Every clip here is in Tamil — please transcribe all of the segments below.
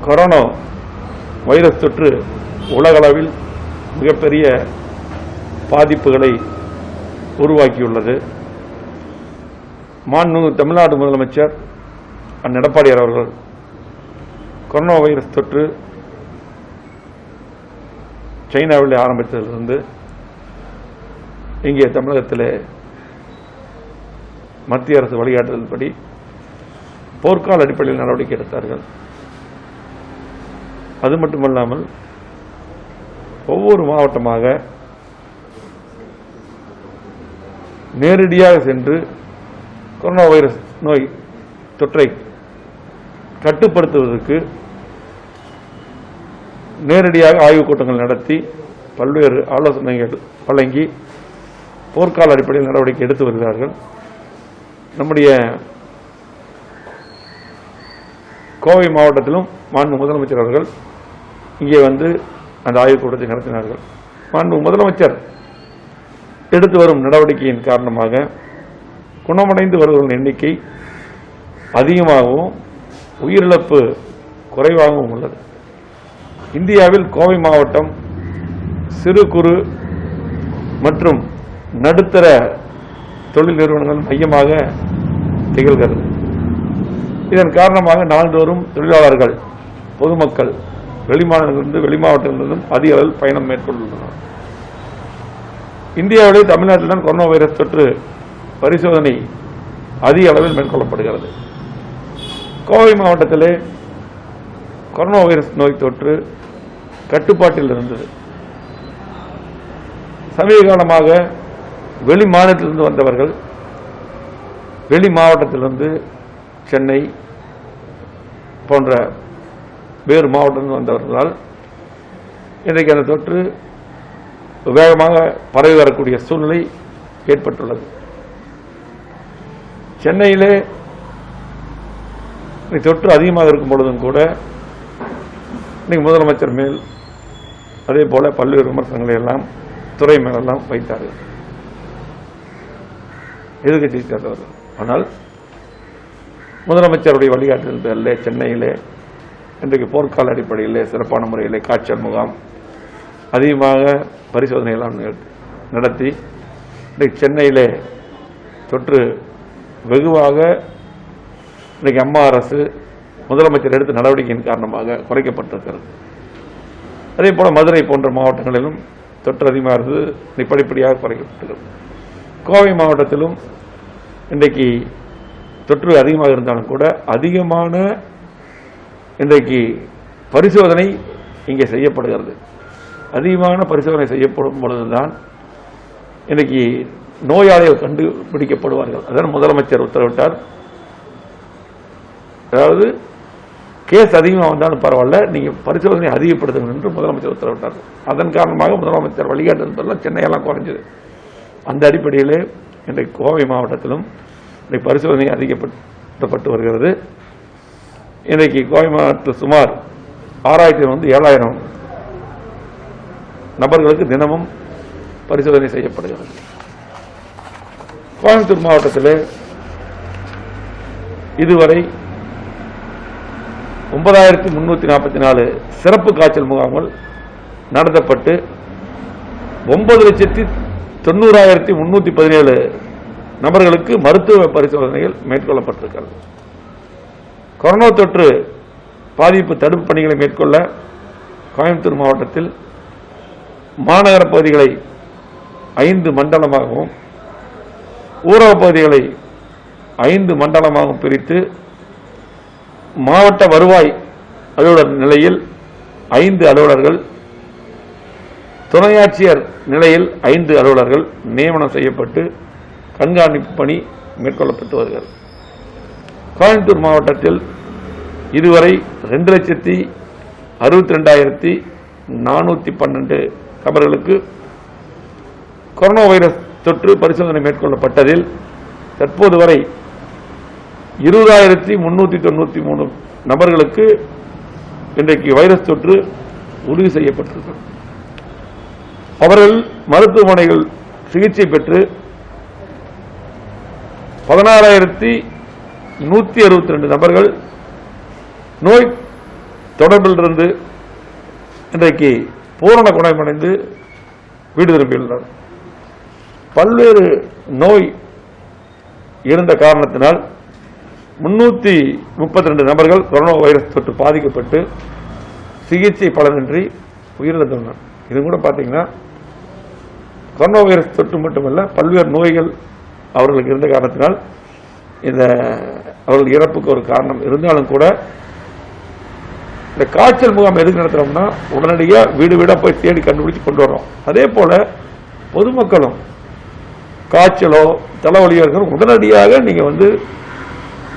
கொரோனா வைரஸ் தொற்று உலகளவில் மிகப்பெரிய பாதிப்புகளை உருவாக்கியுள்ளது. மாண்புமிகு தமிழ்நாடு முதலமைச்சர் அண்ணன் எடப்பாடியார் அவர்கள் கொரோனா வைரஸ் தொற்று சைனாவில் ஆரம்பித்ததிலிருந்து இங்கே தமிழகத்தில் மத்திய அரசு வழிகாட்டுதல்படி போர்க்கால அடிப்படையில் நடவடிக்கை எடுத்தார்கள். அது மட்டுமல்லாமல் ஒவ்வொரு மாவட்டமாக நேரடியாக சென்று கொரோனா வைரஸ் நோய் தொற்றை கட்டுப்படுத்துவதற்கு நேரடியாக ஆய்வுக் கூட்டங்கள் நடத்தி பல்வேறு ஆலோசனைகள் வழங்கி போர்க்கால அடிப்படையில் நடவடிக்கை எடுத்து வருகிறார்கள். நம்முடைய கோவை மாவட்டத்திலும் மாண்பு முதலமைச்சர் அவர்கள் இங்கே வந்து அந்த ஆய்வுக் கூட்டத்தை நடத்தினார்கள். மாண்பு முதலமைச்சர் எடுத்து வரும் நடவடிக்கையின் காரணமாக குணமடைந்து வருவதன் எண்ணிக்கை அதிகமாகவும் உயிரிழப்பு குறைவாகவும் உள்ளது. இந்தியாவில் கோவை மாவட்டம் சிறு குறு மற்றும் நடுத்தர தொழில் நிறுவனங்கள் மையமாக திகழ்கிறது. இதன் காரணமாக நாள்தோறும் தொழிலாளர்கள் பொதுமக்கள் வெளிமாநிலங்களிலிருந்து வெளிமாவட்டங்களிலிருந்தும் அதிக அளவில் பயணம் மேற்கொண்டுள்ளனர். இந்தியாவிலே தமிழ்நாட்டில் தான் கொரோனா வைரஸ் தொற்று பரிசோதனை அதிக அளவில் மேற்கொள்ளப்படுகிறது. கோவை மாவட்டத்திலே கொரோனா வைரஸ் நோய் தொற்று கட்டுப்பாட்டில் இருந்தது. சமீப காலமாக வெளி மாநிலத்திலிருந்து வந்தவர்கள் வெளி மாவட்டத்திலிருந்து சென்னை போன்ற வேறு மாவட்டத்திலிருந்து வந்தவர்களால் இன்றைக்கு அந்த தொற்று வேகமாக பரவி வரக்கூடிய சூழ்நிலை ஏற்பட்டுள்ளது. சென்னையிலே தொற்று அதிகமாக இருக்கும் பொழுதும் கூட இன்னைக்கு முதலமைச்சர் மேல் அதே போல பல்வேறு விமர்சனங்களை எல்லாம் துறை மேலெல்லாம் வைத்தார்கள் எதிர்கட்சி சேர்ந்தவர்கள். ஆனால் முதலமைச்சருடைய வழிகாட்டுதல் பேரில் சென்னையிலே இன்றைக்கு போர்க்கால அடிப்படையிலே சிறப்பான முறையிலே காய்ச்சல் முகாம் அதிகமாக பரிசோதனையெல்லாம் நடத்தி இன்றைக்கு சென்னையிலே தொற்று வெகுவாக இன்றைக்கு அம்மா அரசு முதலமைச்சர் எடுத்த நடவடிக்கையின் காரணமாக குறைக்கப்பட்டிருக்கிறது. அதே போல மதுரை போன்ற மாவட்டங்களிலும் தொற்று அதிகமாக இருந்து படிப்படியாக குறைக்கப்பட்டிருக்கிறது. கோவை மாவட்டத்திலும் இன்றைக்கு தொற்று அதிகமாக இருந்தாலும் கூட அதிகமான இன்றைக்கு பரிசோதனை இங்கே செய்யப்படுகிறது. அதிகமான பரிசோதனை செய்யப்படும் பொழுதுதான் இன்றைக்கு நோயாளிகள் கண்டுபிடிக்கப்படுவார்கள். அதான் முதலமைச்சர் உத்தரவிட்டார். அதாவது கேஸ் அதிகமாக வந்தாலும் பரவாயில்ல, நீங்கள் பரிசோதனை அதிகப்படுத்துங்கள் என்று முதலமைச்சர் உத்தரவிட்டார். அதன் காரணமாக முதலமைச்சர் வழிகாட்டுதல் சென்னையெல்லாம் குறைஞ்சது. அந்த அடிப்படையிலே இன்றைக்கு கோவை மாவட்டத்திலும் இன்றைக்கு பரிசோதனை அதிகப்படுத்தப்பட்டு வருகிறது. இன்றைக்கு கோவை மாவட்டத்தில் சுமார் 6000 நபர்களுக்கு தினமும் பரிசோதனை செய்யப்படுகிறது. கோயம்புத்தூர் மாவட்டத்தில் இதுவரை 9344 சிறப்பு காய்ச்சல் முகாம்கள் நடத்தப்பட்டு 9,90,317 நபர்களுக்கு மருத்துவ பரிசோதனைகள் மேற்கொள்ளப்பட்டிருக்கிறது. கொரோனா தொற்று பாதிப்பு தடுப்பு பணிகளை மேற்கொள்ள கோயம்புத்தூர் மாவட்டத்தில் மாநகர பகுதிகளை 5 மண்டலமாகவும் ஊரக பகுதிகளை 5 மண்டலமாகவும் பிரித்து மாவட்ட வருவாய் அலுவலர் நிலையில் 5 அலுவலர்கள், துணையாட்சியர் நிலையில் 5 அலுவலர்கள் நியமனம் செய்யப்பட்டு கண்காணிப்பு பணி மேற்கொள்ளப்பட்டு வருகிறது. கோயம்புத்தூர் மாவட்டத்தில் இதுவரை 2,62,412 நபர்களுக்கு கொரோனா வைரஸ் தொற்று பரிசோதனை மேற்கொள்ளப்பட்டதில் தற்போது வரை 20,393 நபர்களுக்கு இன்றைக்கு வைரஸ் தொற்று உறுதி செய்யப்பட்டிருக்கிறது. அவர்கள் மருத்துவமனைகள் சிகிச்சை பெற்று 16,000 162 நபர்கள் நோய் தொடர்பில் இருந்து இன்றைக்கு பூரண குணமடைந்து வீடு திரும்பியுள்ளனர். பல்வேறு நோய் இருந்த காரணத்தினால் 332 நபர்கள் கொரோனா வைரஸ் தொற்று பாதிக்கப்பட்டு சிகிச்சை பலனின்றி உயிரிழந்துள்ளனர். இது கூட பார்த்தீங்கன்னா கொரோனா வைரஸ் தொற்று மட்டுமல்ல, பல்வேறு நோய்கள் அவர்களுக்கு இருந்த காரணத்தினால் இந்த அவர்கள் இறப்புக்கு ஒரு காரணம் இருந்தாலும் கூட இந்த காய்ச்சல் முகாம் எதுக்கு நடத்துறோம்னா உடனடியாக வீடு வீடாக போய் தேடி கண்டுபிடிச்சு கொண்டு வரோம். அதே போல பொதுமக்களும் காய்ச்சலோ தலைவலியோ இருக்கிற உடனடியாக நீங்கள் வந்து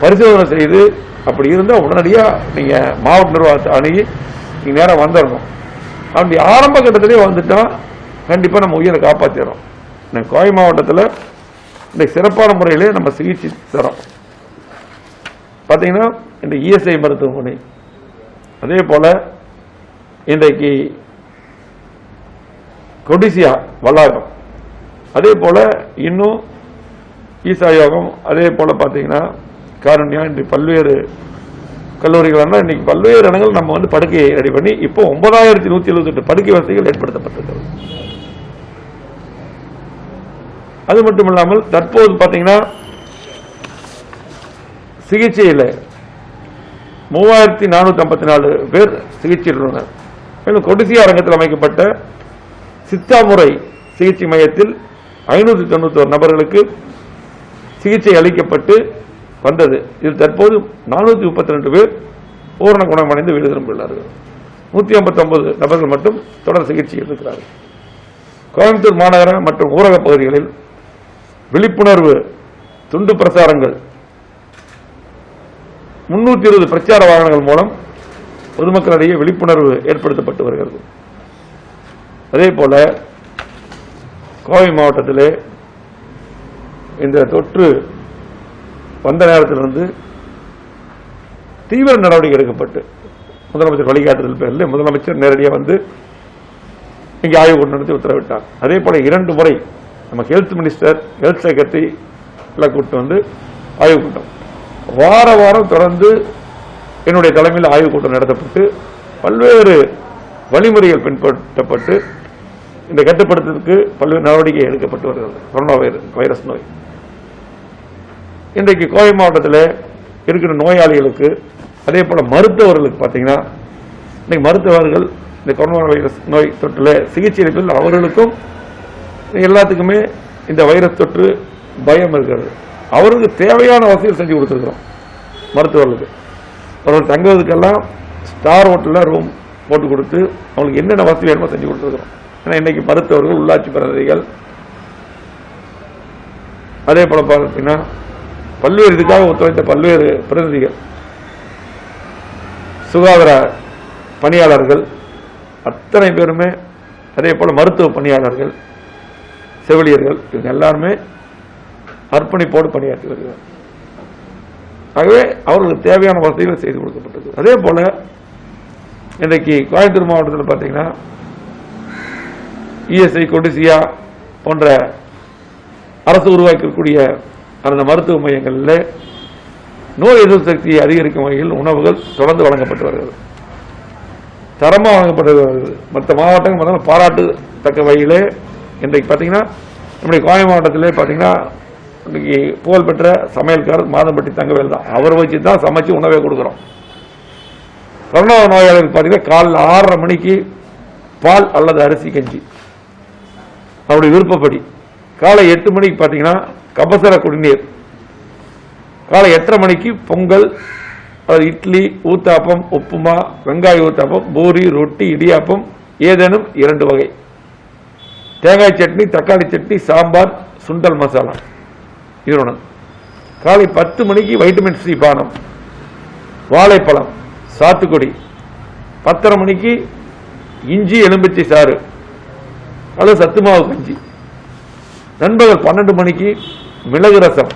பரிசோதனை செய்து அப்படி இருந்தால் உடனடியாக நீங்கள் மாவட்ட நிர்வாகத்தை அணுகி நீங்கள் நேராக வந்துடணும். அப்படி ஆரம்ப கட்டத்திலே வந்துட்டால் கண்டிப்பாக நம்ம உயிரை காப்பாற்றிடுறோம். கோவை மாவட்டத்தில் இந்த சிறப்பான முறையிலே நம்ம சிகிச்சை தரோம். பார்த்தீங்கன்னா இந்த இஎஸ்ஐ மருத்துவமனை, அதே போல இன்றைக்கு கொடிசியா வளாகம், அதே போல இன்னும் ஈசா யோகம், அதே போல பார்த்தீங்கன்னா காருண்யா, இன்றைக்கு பல்வேறு கல்லூரிகள் இன்னைக்கு பல்வேறு இடங்கள் நம்ம வந்து படுக்கையை ரெடி பண்ணி இப்போ 9178 படுக்கை வசதிகள் ஏற்படுத்தப்பட்டிருக்கிறது. அது மட்டும் இல்லாமல் தற்போது பார்த்தீங்கன்னா சிகிச்சையில் 3454 பேர் சிகிச்சையில் உள்ளனர். மேலும் கொடிசியா அரங்கத்தில் அமைக்கப்பட்ட சித்தா முறை சிகிச்சை மையத்தில் 591 நபர்களுக்கு சிகிச்சை அளிக்கப்பட்டு வந்தது. இதில் தற்போது 432 பேர் பூரண குணமடைந்து வீடு திரும்பியுள்ளார்கள். 159 நபர்கள் மட்டும் தொடர் சிகிச்சையில் இருக்கிறார்கள். கோயம்புத்தூர் மாநகர மற்றும் ஊரக பகுதிகளில் விழிப்புணர்வு துண்டு பிரசாரங்கள் 320 பிரச்சார வாகனங்கள் மூலம் பொதுமக்களிடையே விழிப்புணர்வு ஏற்படுத்தப்பட்டு வருகிறது. அதே போல கோவை மாவட்டத்திலே இந்த தொற்று வந்த நேரத்திலிருந்து தீவிர நடவடிக்கை எடுக்கப்பட்டு முதலமைச்சர் வழிகாட்டுதல் பேரில் முதலமைச்சர் நேரடியாக வந்து இங்கே ஆய்வு கூட்டம் நடத்தி உத்தரவிட்டார். அதே போல 2 முறை நம்ம ஹெல்த் மினிஸ்டர், ஹெல்த் செக்ரட்டரி எல்லாம் கூப்பிட்டு வந்து ஆய்வு கூட்டம் வாரம் தொடர்ந்து என்னுடைய தலைமையில் ஆய்வு கூட்டம் நடத்தப்பட்டு பல்வேறு வழிமுறைகள் பின்பற்றப்பட்டு இந்த கட்டுப்படுத்துவதற்கு பல்வேறு நடவடிக்கை எடுக்கப்பட்டு வருகிறது. கொரோனா வைரஸ் நோய் இன்றைக்கு கோவை மாவட்டத்தில் இருக்கிற நோயாளிகளுக்கு, அதே போல மருத்துவர்களுக்கு பார்த்தீங்கன்னா இன்னைக்கு மருத்துவர்கள் இந்த கொரோனா வைரஸ் நோய் தொற்றில் சிகிச்சை அளிப்பதில் அவர்களுக்கும் எல்லாத்துக்குமே இந்த வைரஸ் தொற்று பயம் இருக்கிறது. அவருக்கு தேவையான வசதிகள் செஞ்சு கொடுத்துருக்கிறோம். மருத்துவர்களுக்கு அவர்கள் தங்குவதற்கெல்லாம் ஸ்டார் ஹோட்டலில் ரூம் போட்டு கொடுத்து அவங்களுக்கு என்னென்ன வசதி வேணுமோ செஞ்சு கொடுத்துருக்கிறோம். ஏன்னா இன்னைக்கு மருத்துவர்கள், உள்ளாட்சி பிரதிநிதிகள், அதே போல பார்த்தீங்கன்னா பல்வேறு இதுக்காக ஒத்துழைத்த பல்வேறு பிரதிநிதிகள், சுகாதார பணியாளர்கள் அத்தனை பேருமே, அதே போல மருத்துவ பணியாளர்கள், செவிலியர்கள், இவங்க எல்லாருமே அர்ப்பணிப்போடு பணியாற்றி வருகிறார். ஆகவே அவர்களுக்கு தேவையான வசதிகள் செய்து கொடுக்கப்பட்டது. அதே போல இன்றைக்கு கோயம்புத்தூர் மாவட்டத்தில் பார்த்தீங்கன்னா இஎஸ்ஐ, கொடிசியா போன்ற அரசு உருவாக்கக்கூடிய அந்த மருத்துவ மையங்களில் நோய் எதிர்ப்பு சக்தியை அதிகரிக்கும் வகையில் உணவுகள் தொடர்ந்து வழங்கப்பட்டு வருகிறது. தரமாக வழங்கப்பட்டு வருகிறது. மற்ற மாவட்டங்கள் பாராட்டத்தக்க வகையிலே இன்றைக்கு பார்த்தீங்கன்னா நம்முடைய கோவை மாவட்டத்திலே பார்த்தீங்கன்னா இன்னைக்கு புகழ்பெற்ற சமையல்காரர் மாதம்பட்டி தங்கவேல் தான். அவர் வச்சு தான் சமைச்சு உணவே கொடுக்குறோம். கொரோனா நோயாளிகளுக்கு பார்த்தீங்கன்னா காலையில் 6:30 மணிக்கு பால் அல்லது அரிசி கஞ்சி அவருடைய விருப்பப்படி, காலை 8 மணிக்கு பார்த்தீங்கன்னா கபசர குடிநீர், காலை 8:30 மணிக்கு பொங்கல், இட்லி, ஊத்தாப்பம், உப்புமா, வெங்காய ஊத்தாப்பம், பூரி, ரொட்டி, இடியாப்பம் ஏதேனும் 2 வகை, தேங்காய் சட்னி, தக்காளி சட்னி, சாம்பார், சுண்டல் மசாலா. இதனுடன் காலை 10 மணிக்கு வைட்டமின் சி பானம், வாழைப்பழம், சாத்துக்குடி, 10:30 மணிக்கு இஞ்சி எலும்பிச்சை சாறு அல்லது சத்துமாவு கஞ்சி, நண்பகல் 12 மணிக்கு மிளகு ரசம்,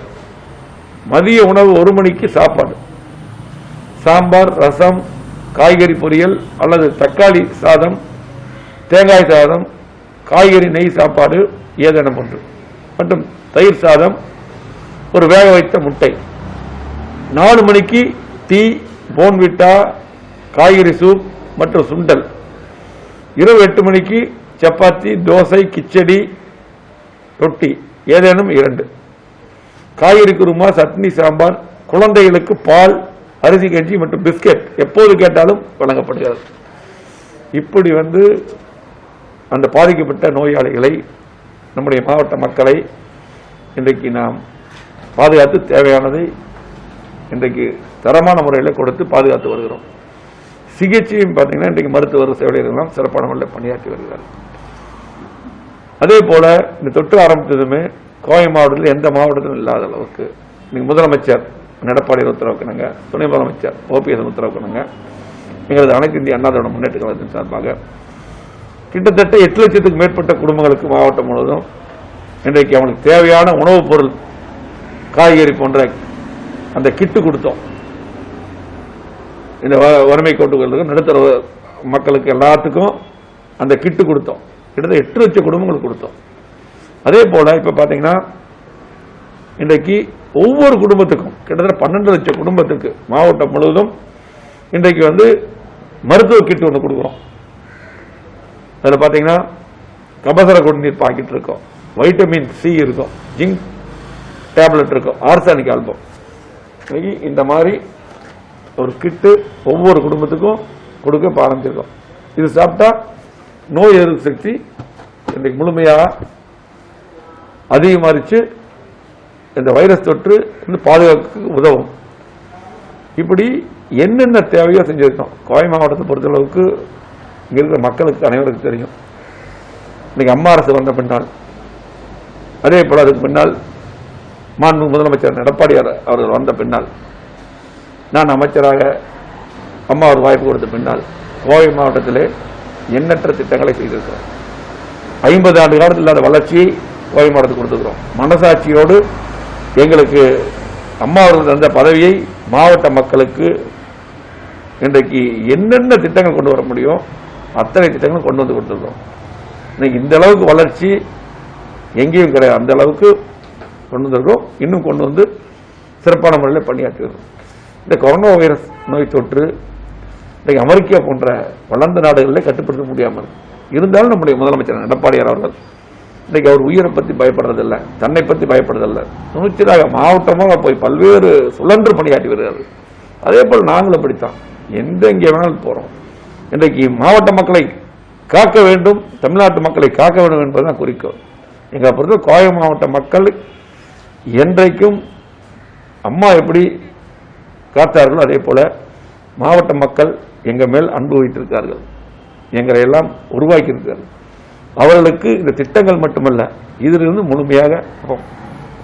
மதிய உணவு 1 மணிக்கு சாப்பாடு, சாம்பார், ரசம், காய்கறி பொரியல் அல்லது தக்காளி சாதம், தேங்காய் சாதம், காய்கறி நெய் சாப்பாடு ஏதேனும் ஒன்று மற்றும் தயிர் சாதம், ஒரு வேக வைத்த முட்டை. 4 மணிக்கு டீ, போன்விட்டா, காய்கறி சூப் மற்றும் சுண்டல். இரவு 8 மணிக்கு சப்பாத்தி, தோசை, கிச்சடி, ரொட்டி ஏதேனும் 2. காய்கறி குருமா, சட்னி, சாம்பார். குழந்தைகளுக்கு பால், அரிசி கஞ்சி மற்றும் பிஸ்கெட் எப்போது கேட்டாலும் வழங்கப்படுகிறது. இப்படி அந்த பாதிக்கப்பட்ட நோயாளிகளை, நம்முடைய மாவட்ட மக்களை இன்றைக்கு நாம் பாதுகாத்து தேவையானதை இன்றைக்கு தரமான முறையில் கொடுத்து பாதுகாத்து வருகிறோம். சிகிச்சையும் பார்த்தீங்கன்னா இன்றைக்கு மருத்துவர் செவிலியர்கள்லாம் சிறப்பான முறையில் பணியாற்றி வருகிறார். அதே போல இந்த தொற்று ஆரம்பித்ததுமே கோவை மாவட்டத்தில் எந்த மாவட்டத்திலும் இல்லாத அளவுக்கு இன்னைக்கு முதலமைச்சர் எடப்பாடியார் உத்தரவுக்கிணங்க, துணை முதலமைச்சர் OPS உத்தரவுக்கிணங்க எங்களது அனைத்து இந்திய அண்ணா திராவிட முன்னேற்ற கழகத்தின் சார்பாக கிட்டத்தட்ட 8 லட்சத்துக்கு மேற்பட்ட குடும்பங்களுக்கு மாவட்டம் முழுவதும் இன்றைக்கு அவங்களுக்கு தேவையான உணவுப் பொருள், காய்கறி போன்ற அந்த கிட்டு கொடுத்தோம். இந்த வறுமை கோட்டுகளுக்கு, நடுத்தர மக்களுக்கு எல்லாத்துக்கும் அந்த கிட்டு கொடுத்தோம். கிட்டத்தட்ட 8 லட்சம் குடும்பங்களுக்கு கொடுத்தோம். அதே போல இப்ப பாத்தீங்கன்னா இன்றைக்கு ஒவ்வொரு குடும்பத்துக்கும் கிட்டத்தட்ட 12 லட்சம் குடும்பத்துக்கு மாவட்டம் முழுவதும் இன்றைக்கு மருத்துவ கிட் ஒன்று கொடுக்குறோம். அதில் பார்த்தீங்கன்னா கபசர குடிநீர் பாக்கெட் இருக்கும், வைட்டமின் C இருக்கும், ஜிங்க் டேப்லெட் இருக்கும், ஆர்சானிக் ஆல்பம். இந்த மாதிரி ஒரு கிட்டு ஒவ்வொரு குடும்பத்துக்கும் கொடுக்க ஆரம்பிச்சிருக்கோம். இது சாப்பிட்டா நோய் எதிர்ப்பு சக்தி இன்றைக்கு முழுமையாக அதிகமாகிச்சு, இந்த வைரஸ் தொற்று பாதுகாக்க உதவும். இப்படி என்னென்ன தேவையோ செஞ்சிருக்கோம். கோவை மாவட்டத்தை பொறுத்தளவுக்கு இங்க இருக்கிற மக்களுக்கு அனைவருக்கும் தெரியும். இன்னைக்கு அம்மா அரசு வந்த பின்னால், அதே போல அதுக்கு பின்னால் மாண்பு முதலமைச்சர் எடப்பாடியார் அவர்கள் வந்த பின்னால், நான் அமைச்சராக அம்மா ஒரு வாய்ப்பு கொடுத்த பின்னால் கோவை மாவட்டத்திலே எண்ணற்ற திட்டங்களை செய்திருக்கிறோம். 50 ஆண்டு காலத்தில் இல்லாத வளர்ச்சியை கோவை மாவட்டத்துக்கு கொடுத்துக்கிறோம். மனசாட்சியோடு எங்களுக்கு அம்மா அவர்கள் தந்த பதவியை மாவட்ட மக்களுக்கு இன்றைக்கு என்னென்ன திட்டங்கள் கொண்டு வர முடியும் அத்தனை திட்டங்களும் கொண்டு வந்து கொடுத்துருக்கோம். இன்னைக்கு இந்த அளவுக்கு வளர்ச்சி எங்கேயும் கிடையாது. அந்த அளவுக்கு கொண்டு வந்திருக்கோம். இன்னும் கொண்டு வந்து சிறப்பான முறையில் பணியாற்றுகிறோம். இந்த கொரோனா வைரஸ் நோய் தொற்று இன்றைக்கு அமெரிக்கா போன்ற வளர்ந்த நாடுகளில் கட்டுப்படுத்த முடியாமல் இருந்தாலும் நம்முடைய முதலமைச்சர் எடப்பாடியார் அவர்கள் இன்னைக்கு அவர் உயிரை பற்றி பயப்படுறதில்லை, தன்னை பற்றி பயப்படுறதில்லை, துணிச்சலாக மாவட்டமாக போய் பல்வேறு சுழன்று பணியாற்றி வருகிறார்கள். அதே போல் நாங்களும் படித்தான் எங்கே வேணாலும் போகிறோம். இன்றைக்கு மாவட்ட மக்களை காக்க வேண்டும், தமிழ்நாட்டு மக்களை காக்க வேண்டும் என்பதுதான் குறிக்கோள். எங்களை பொறுத்த கோவை மாவட்ட மக்கள் என்றைக்கும் அம்மா எப்படி காத்தார்களோ அதே போல மாவட்ட மக்கள் எங்கள் மேல் அன்பு வைத்திருக்கிறார்கள், எங்களை எல்லாம் உருவாக்கி இருக்கிறார்கள். அவர்களுக்கு இந்த திட்டங்கள் மட்டுமல்ல, இதிலிருந்து முழுமையாக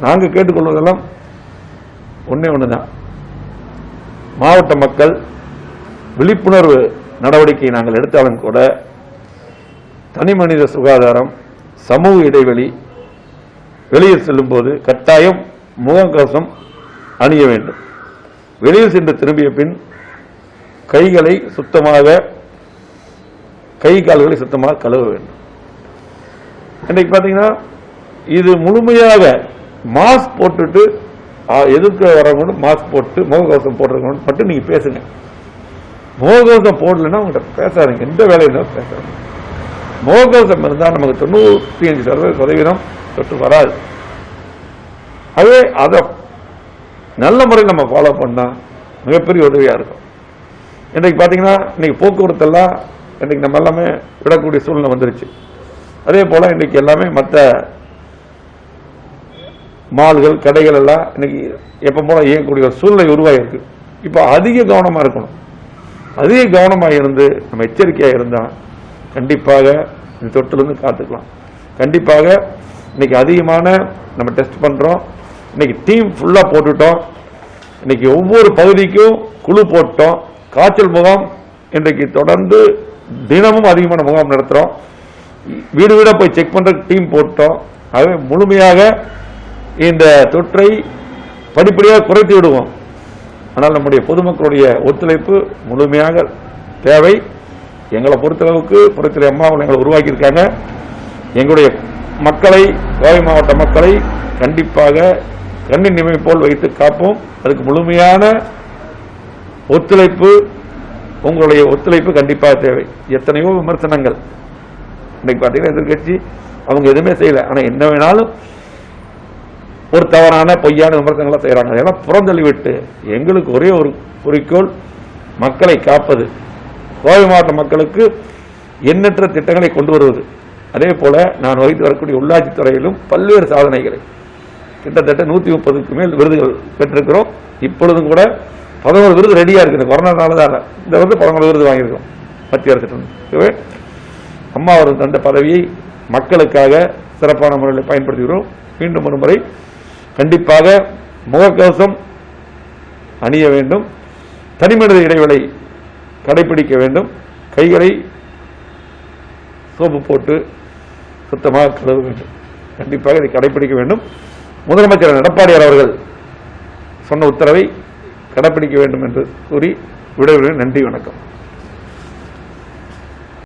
நாங்கள் கேட்டுக்கொள்வதெல்லாம் ஒன்றுதான். மாவட்ட மக்கள் விழிப்புணர்வு நடவடிக்கை நாங்கள் எடுத்தாலும் கூட தனி மனித சுகாதாரம், சமூக இடைவெளி, வெளியில் செல்லும் போது கட்டாயம் முகக்கவசம் அணிய வேண்டும். வெளியில் சென்று திரும்பிய பின் கைகளை சுத்தமாக, கை கால்களை சுத்தமாக கழுவ வேண்டும். இன்னைக்கு பார்த்தீங்கன்னா இது முழுமையாக மாஸ்க் போட்டுட்டு எதிர்க்க வரவங்க மாஸ்க் போட்டு முகக்கவசம் போடுறவங்க மட்டும் நீங்க பேசுங்க. முகக்கவசம் போடலைன்னா உங்கள்கிட்ட பேசாதீங்க, எந்த வேலையும் பேசாதீங்க. முகக்கவசம் இருந்தால் நமக்கு 95% தொற்று வராது. அதே அதை நல்ல முறையில் நம்ம ஃபாலோ பண்ணா மிகப்பெரிய உதவியா இருக்கும். இன்றைக்கு பார்த்தீங்கன்னா இன்னைக்கு போக்குவரத்தெல்லாம் இன்னைக்கு நம்ம எல்லாமே விடக்கூடிய சூழ்நிலை வந்துருச்சு. அதே போல இன்னைக்கு எல்லாமே மற்ற மால்கள், கடைகள் எல்லாம் இன்னைக்கு எப்ப போல இயங்கக்கூடிய ஒரு சூழ்நிலை உருவாயிருக்கு. இப்ப அதிக கவனமா இருக்கணும். அதிக கவனமாக இருந்து நம்ம எச்சரிக்கையா இருந்தா கண்டிப்பாக இந்த தொற்றிலிருந்து காத்துக்கலாம். கண்டிப்பாக இன்னைக்கு அதிகமான நம்ம டெஸ்ட் பண்றோம். இன்னைக்கு டீம் ஃபுல்லா போட்டுட்டோம். இன்னைக்கு ஒவ்வொரு பகுதிக்கும் குழு போட்டோம். காய்ச்சல் முகாம் இன்றைக்கு தொடர்ந்து தினமும் அதிகமான முகாம் நடத்துறோம். வீடு வீடா போய் செக் பண்ற டீம் போட்டோம். ஆகவே முழுமையாக இந்த தொற்றை படிப்படியாக குறைத்து விடுவோம். ஆனால் நம்முடைய பொதுமக்களுடைய ஒத்துழைப்பு முழுமையாக தேவை. எங்களை பொறுத்தளவுக்கு புறத்தில் அம்மா எங்களை உருவாக்கி இருக்காங்க. எங்களுடைய மக்களை, கோவை மாவட்ட மக்களை கண்டிப்பாக கண்ணின் இமை போல் வைத்து காப்போம். அதுக்கு முழுமையான ஒத்துழைப்பு, உங்களுடைய ஒத்துழைப்பு கண்டிப்பாக தேவை. எத்தனையோ விமர்சனங்கள் இன்னைக்கு பார்த்தீங்கன்னா எதிர்கட்சி அவங்க எதுவுமே செய்யல, ஆனா என்ன வேணாலும் ஒரு தவறான பொய்யான விமர்சனங்களை செய்யறாங்க. அதெல்லாம் புறந்தள்ளிவிட்டு எங்களுக்கு ஒரே ஒரு குறிக்கோள் மக்களை காப்பது, கோவை மாவட்ட மக்களுக்கு எண்ணற்ற திட்டங்களை கொண்டு வருவது. அதே போல நான் வகித்து வரக்கூடிய உள்ளாட்சித் துறையிலும் பல்வேறு சாதனைகளை கிட்டத்தட்ட 130க்கு மேல் விருதுகள் பெற்றிருக்கிறோம். இப்பொழுதும் கூட 11 விருது ரெடியா இருக்குது. கொரோனானால தான் இந்த வந்து 11 விருது வாங்கியிருக்கோம் மத்திய அரசு. அம்மா அவர்கள் தந்த பதவியை மக்களுக்காக சிறப்பான முறையில் பயன்படுத்துகிறோம். மீண்டும் ஒரு முறை கண்டிப்பாக முகக்கவசம் அணிய வேண்டும், தனிமனித இடைவெளி கடைபிடிக்க வேண்டும், கைகளை சோப்பு போட்டு சுத்தமாக கழுவ வேண்டும். கண்டிப்பாக இதை கடைபிடிக்க வேண்டும். முதலமைச்சர் எடப்பாடியார் அவர்கள் சொன்ன உத்தரவை கடைபிடிக்க வேண்டும் என்று கூறி விடைபெறுகிறேன். நன்றி, வணக்கம்.